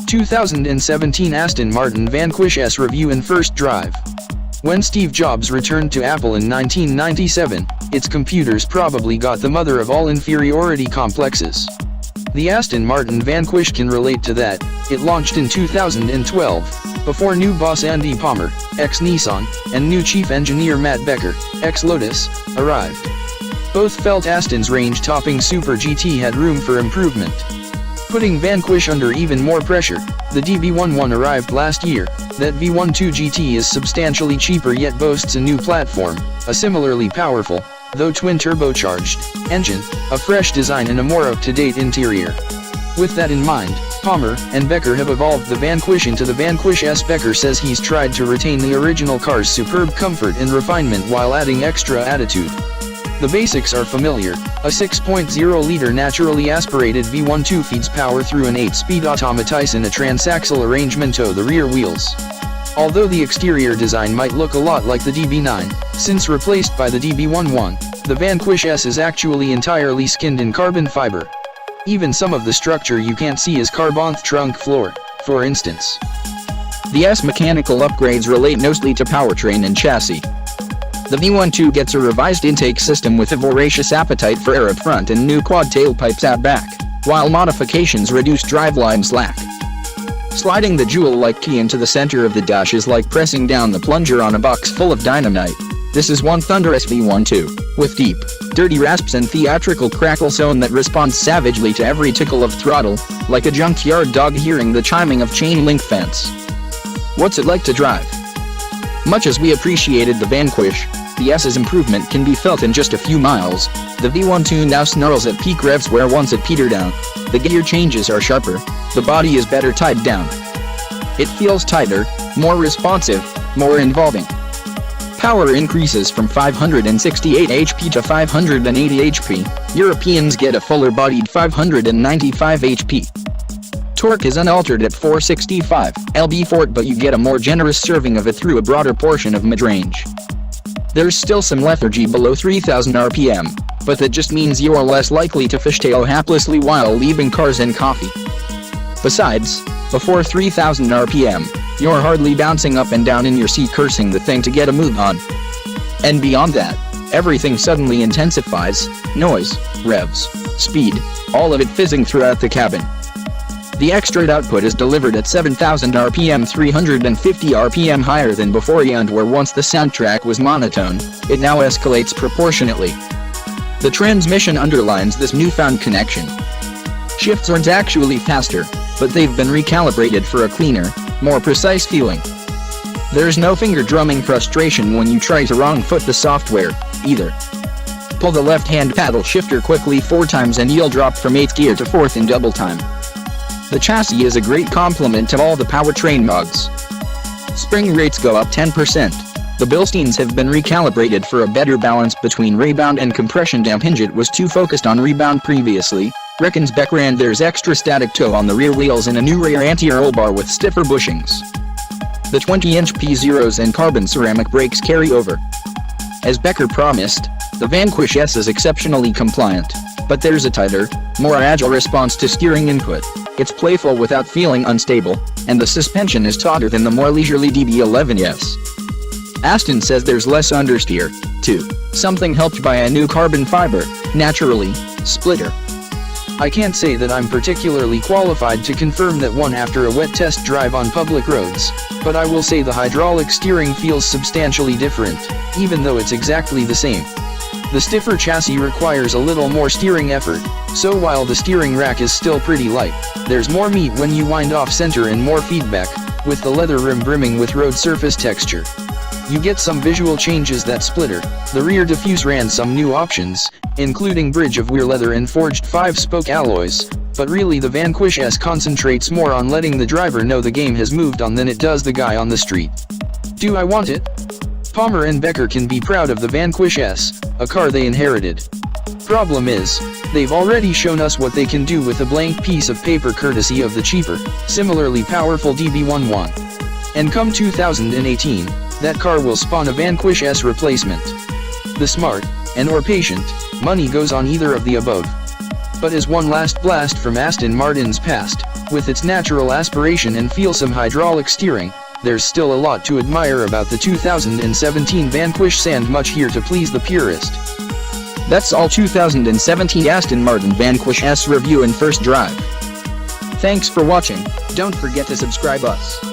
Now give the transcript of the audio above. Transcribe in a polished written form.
2017 Aston Martin Vanquish S review and first drive. When Steve Jobs returned to Apple in 1997, its computers probably got the mother of all inferiority complexes. The Aston Martin Vanquish can relate to that. It launched in 2012, before new boss Andy Palmer, ex-Nissan, and new chief engineer Matt Becker, ex-Lotus, arrived. Both felt Aston's range-topping Super GT had room for improvement. Putting Vanquish under even more pressure, the DB11 arrived last year. That V12 GT is substantially cheaper yet boasts a new platform, a similarly powerful, though twin-turbocharged, engine, a fresh design and a more up-to-date interior. With that in mind, Palmer and Becker have evolved the Vanquish into the Vanquish S. Becker says he's tried to retain the original car's superb comfort and refinement while adding extra attitude. The basics are familiar. A 6.0-liter naturally aspirated V12 feeds power through an 8-speed automatice in a transaxle arrangement to the rear wheels. Although the exterior design might look a lot like the DB9, since replaced by the DB11, the Vanquish S is actually entirely skinned in carbon fiber. Even some of the structure you can't see is carbon trunk floor, for instance. The S mechanical upgrades relate mostly to powertrain and chassis. The V12 gets a revised intake system with a voracious appetite for air up front and new quad tailpipes out back, while modifications reduce driveline slack. Sliding the jewel-like key into the center of the dash is like pressing down the plunger on a box full of dynamite. This is one thunderous V12, with deep, dirty rasps and theatrical crackle tone that responds savagely to every tickle of throttle, like a junkyard dog hearing the chiming of chain link fence. What's it like to drive? Much as we appreciated the Vanquish, the S's improvement can be felt in just a few miles. The V12 now snarls at peak revs where once it petered down. The gear changes are sharper, the body is better tied down. It feels tighter, more responsive, more involving. Power increases from 568 HP to 580 HP. Europeans get a fuller-bodied 595 HP. Torque is unaltered at 465 lb-ft, but you get a more generous serving of it through a broader portion of mid-range. There's still some lethargy below 3000 RPM, but that just means you're less likely to fishtail haplessly while leaving cars and coffee. Besides, before 3000 RPM, you're hardly bouncing up and down in your seat cursing the thing to get a move on. And beyond that, everything suddenly intensifies: noise, revs, speed, all of it fizzing throughout the cabin. The extra output is delivered at 7000 RPM, 350 RPM higher than before, and where once the soundtrack was monotone, it now escalates proportionately. The transmission underlines this newfound connection. Shifts aren't actually faster, but they've been recalibrated for a cleaner, more precise feeling. There's no finger drumming frustration when you try to wrong foot the software, either. Pull the left-hand paddle shifter quickly 4 times and you'll drop from 8th gear to 4th in double time. The chassis is a great complement to all the powertrain mods. Spring rates go up 10%. The Bilsteins have been recalibrated for a better balance between rebound and compression. Hinge it was too focused on rebound previously, reckons Becker, and there's extra static toe on the rear wheels and a new rear anti-roll bar with stiffer bushings. The 20-inch P0s and carbon ceramic brakes carry over. As Becker promised, the Vanquish S is exceptionally compliant, but there's a tighter, more agile response to steering input. It's playful without feeling unstable, and the suspension is tauter than the more leisurely DB11s. Aston says there's less understeer, too, something helped by a new carbon fiber, naturally, splitter. I can't say that I'm particularly qualified to confirm that one after a wet test drive on public roads, but I will say the hydraulic steering feels substantially different, even though it's exactly the same. The stiffer chassis requires a little more steering effort, so while the steering rack is still pretty light, there's more meat when you wind off center and more feedback, with the leather rim brimming with road surface texture. You get some visual changes that splitter. The rear diffuse ran some new options, including bridge of wear leather and forged 5-spoke alloys, but really the Vanquish S concentrates more on letting the driver know the game has moved on than it does the guy on the street. Do I want it? Palmer and Becker can be proud of the Vanquish S, a car they inherited. Problem is, they've already shown us what they can do with a blank piece of paper courtesy of the cheaper, similarly powerful DB11. And come 2018, that car will spawn a Vanquish S replacement. The smart, and/or patient, money goes on either of the above. But as one last blast from Aston Martin's past, With its natural aspiration and feelsome hydraulic steering, there's still a lot to admire about the 2017 Vanquish S, and much here to please the purist. That's all 2017 Aston Martin Vanquish S review and first drive. Thanks for watching. Don't forget to subscribe us.